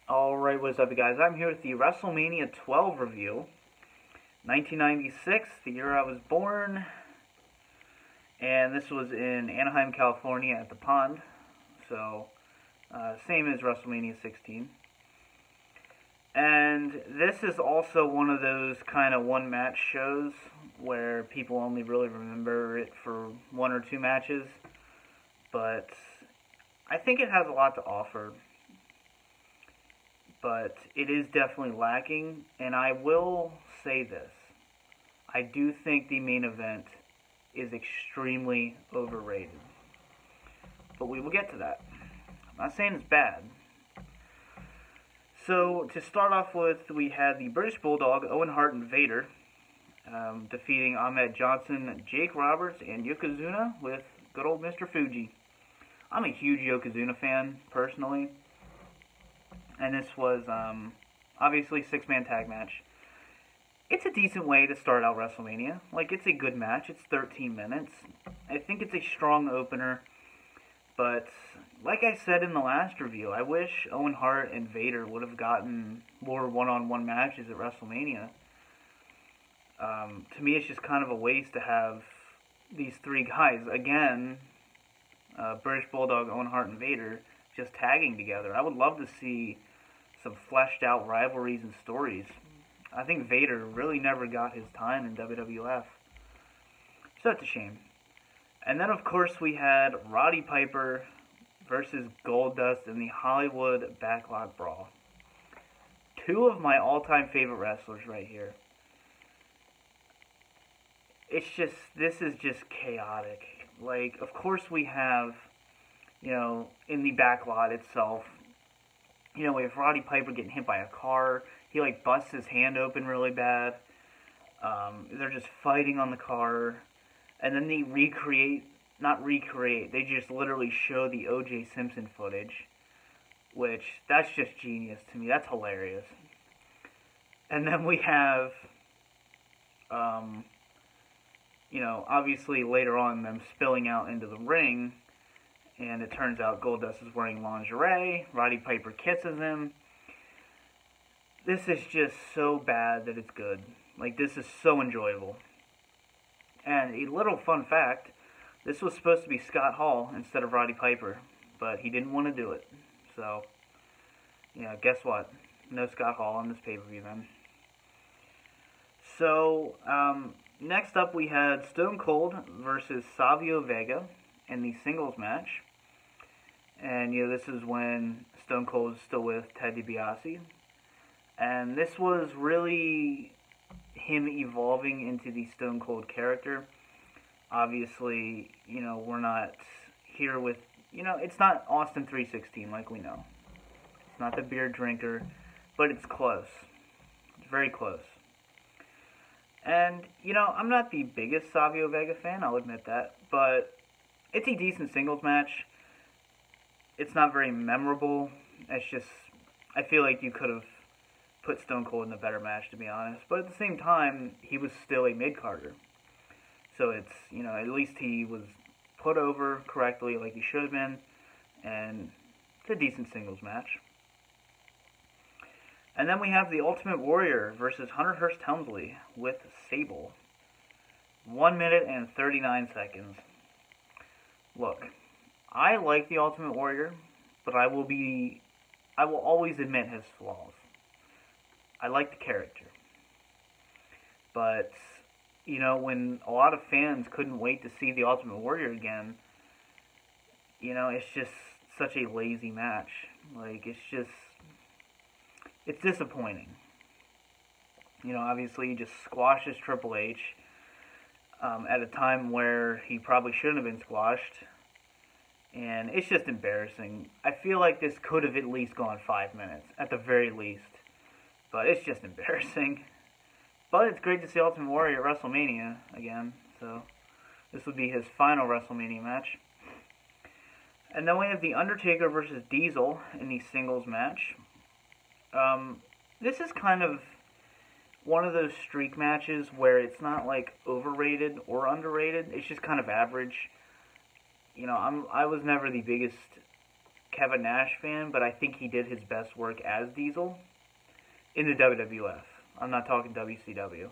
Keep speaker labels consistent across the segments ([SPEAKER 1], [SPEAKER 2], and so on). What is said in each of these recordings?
[SPEAKER 1] Alright, what's up, guys? I'm here with the WrestleMania 12 review. 1996, the year I was born. And this was in Anaheim, California at the Pond. So, same as WrestleMania 16. And this is also one of those kind of one-match shows where people only really remember it for one or two matches. But I think it has a lot to offer. But it is definitely lacking, and I will say this. I do think the main event is extremely overrated. But we will get to that. I'm not saying it's bad. So, to start off with, we had the British Bulldog, Owen, Hart, and Vader, defeating Ahmed Johnson, Jake Roberts, and Yokozuna with good old Mr. Fuji. I'm a huge Yokozuna fan, personally. And this was, obviously, six-man tag match. It's a decent way to start out WrestleMania. Like, it's a good match. It's 13 minutes. I think it's a strong opener. But, like I said in the last review, I wish Owen Hart and Vader would have gotten more one-on-one matches at WrestleMania. To me, it's just kind of a waste to have these three guys, again, British Bulldog, Owen Hart, and Vader, just tagging together. I would love to see some fleshed out rivalries and stories. I think Vader really never got his time in WWF. So that's a shame. And then, of course, we had Roddy Piper versus Goldust in the Hollywood Backlot Brawl. Two of my all-time favorite wrestlers right here. It's just, this is just chaotic. Like, of course we have, you know, in the backlot itself, you know, we have Roddy Piper getting hit by a car. He, like, busts his hand open really bad. They're just fighting on the car. And then they they just literally show the O.J. Simpson footage. Which, that's just genius to me. That's hilarious. And then we have, you know, obviously later on them spilling out into the ring. And it turns out Goldust is wearing lingerie. Roddy Piper kisses him. This is just so bad that it's good. Like, this is so enjoyable. And a little fun fact, this was supposed to be Scott Hall instead of Roddy Piper. But he didn't want to do it. So, yeah, guess what? No Scott Hall on this pay-per-view then. So, next up we had Stone Cold versus Savio Vega in the singles match. And, you know, this is when Stone Cold is still with Ted DiBiase. And this was really him evolving into the Stone Cold character. Obviously, you know, we're not here with, you know, it's not Austin 316 like we know. It's not the beer drinker, but it's close. It's very close. And, you know, I'm not the biggest Savio Vega fan, I'll admit that, but it's a decent singles match. It's not very memorable. It's just, I feel like you could have put Stone Cold in a better match, to be honest. But at the same time, he was still a mid-carder. So it's, you know, at least he was put over correctly like he should have been. And it's a decent singles match. And then we have the Ultimate Warrior versus Hunter Hearst Helmsley with Sable. 1 minute and 39 seconds. Look, I like the Ultimate Warrior, but I will always admit his flaws. I like the character. But, you know, when a lot of fans couldn't wait to see the Ultimate Warrior again, you know, it's just such a lazy match. Like, it's disappointing. You know, obviously he just squashes Triple H at a time where he probably shouldn't have been squashed. And it's just embarrassing. I feel like this could have at least gone 5 minutes, at the very least. But it's just embarrassing. But it's great to see Ultimate Warrior at WrestleMania again. So this would be his final WrestleMania match. And then we have the Undertaker versus Diesel in the singles match. This is kind of one of those streak matches where it's not like overrated or underrated. It's just kind of average. You know, I was never the biggest Kevin Nash fan, but I think he did his best work as Diesel in the WWF. I'm not talking WCW.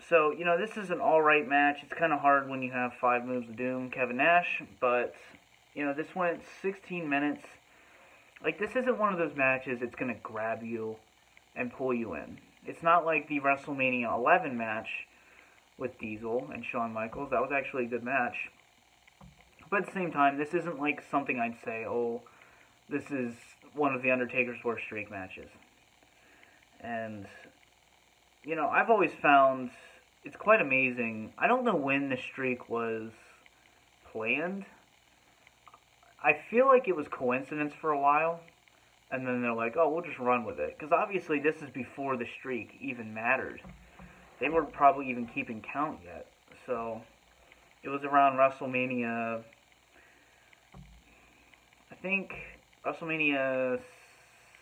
[SPEAKER 1] So, this is an alright match. It's kind of hard when you have 5 moves of doom, Kevin Nash, but, this went 16 minutes. Like, this isn't one of those matches that's going to grab you and pull you in. It's not like the WrestleMania 11 match with Diesel and Shawn Michaels. That was actually a good match. But at the same time, this isn't like something I'd say, oh, this is one of the Undertaker's worst streak matches. And, I've always found it's quite amazing. I don't know when the streak was planned. I feel like it was coincidence for a while, and then they're like, oh, we'll just run with it. Because obviously this is before the streak even mattered. They weren't probably even keeping count yet. So, it was around WrestleMania, I think WrestleMania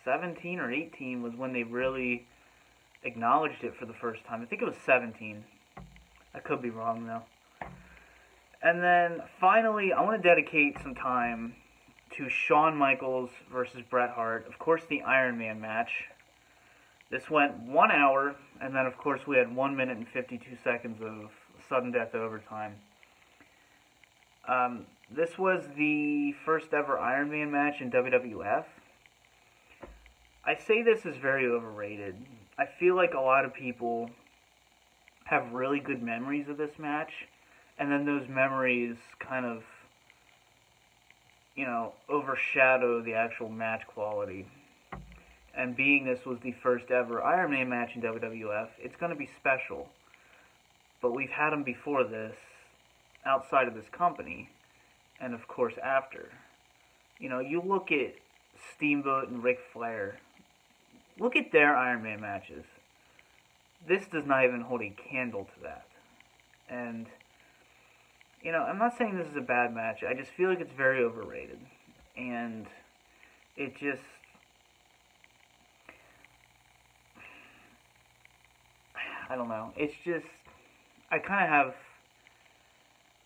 [SPEAKER 1] 17 or 18 was when they really acknowledged it for the first time. I think it was 17. I could be wrong, though. And then, finally, I want to dedicate some time to Shawn Michaels versus Bret Hart. Of course, the Iron Man match. This went 1 hour, and then, of course, we had 1 minute and 52 seconds of sudden death overtime. This was the first ever Iron Man match in WWF. I say this is very overrated. I feel like a lot of people have really good memories of this match, and then those memories kind of, overshadow the actual match quality. And being this was the first ever Iron Man match in WWF, it's going to be special. But we've had them before this, outside of this company, and of course after. You look at Steamboat and Ric Flair. Look at their Iron Man matches. This does not even hold a candle to that. And, I'm not saying this is a bad match. I just feel like it's very overrated. And it just... I don't know. It's just... I kind of have...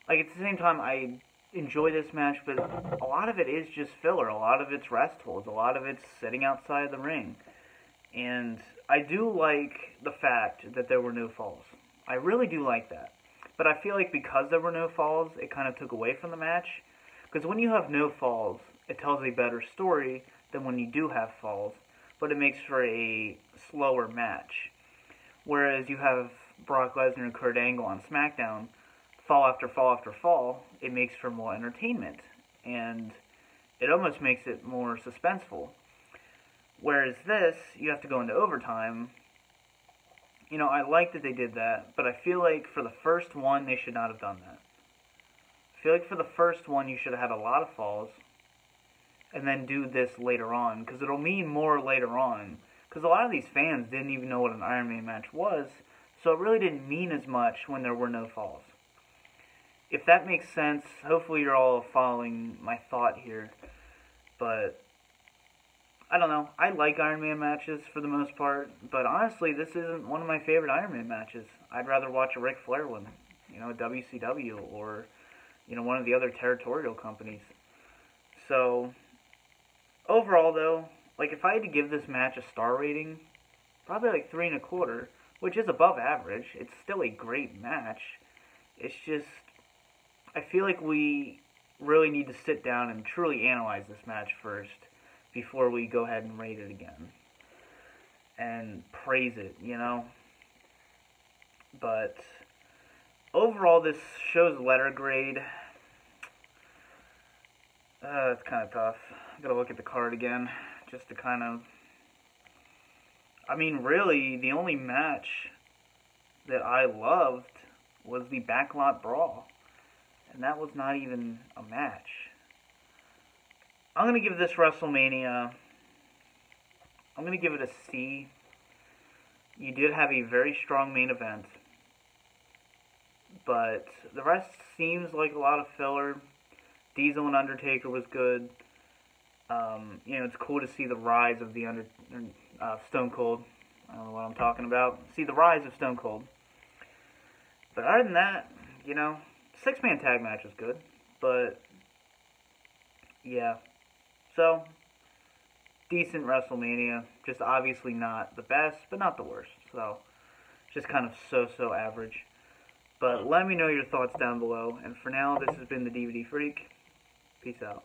[SPEAKER 1] Like, at the same time, I enjoy this match, but a lot of it is just filler. A lot of it's rest holds. A lot of it's sitting outside the ring. And I do like the fact that there were no falls. I really do like that. But I feel like because there were no falls, it kind of took away from the match. Because when you have no falls, it tells a better story than when you do have falls. But it makes for a slower match. Whereas you have Brock Lesnar and Kurt Angle on SmackDown, fall after fall after fall, it makes for more entertainment. And it almost makes it more suspenseful. Whereas this, you have to go into overtime. I like that they did that, but I feel like for the first one, they should not have done that. I feel like for the first one, you should have had a lot of falls, and then do this later on, because it'll mean more later on. Because a lot of these fans didn't even know what an Iron Man match was, so it really didn't mean as much when there were no falls. If that makes sense, hopefully you're all following my thought here, but... I don't know. I like Iron Man matches for the most part, but honestly, this isn't one of my favorite Iron Man matches. I'd rather watch a Ric Flair one, a WCW, or, one of the other territorial companies. So, overall though, like if I had to give this match a star rating, probably like 3.25, which is above average. It's still a great match. It's just, I feel like we really need to sit down and truly analyze this match first, before we go ahead and rate it again. And praise it, But, overall, this show's letter grade. It's kind of tough. I gotta look at the card again, just to kind of... I mean, really, the only match that I loved was the Backlot Brawl. And that was not even a match. I'm going to give this WrestleMania, I'm going to give it a C. You did have a very strong main event, but the rest seems like a lot of filler. Diesel and Undertaker was good. It's cool to see the rise of the Stone Cold. I don't know what I'm talking about. See the rise of Stone Cold. But other than that, 6-man tag match was good, but... yeah. So, decent WrestleMania. Just obviously not the best, but not the worst. So, just kind of so average. But let me know your thoughts down below. And for now, this has been the DVD Freak. Peace out.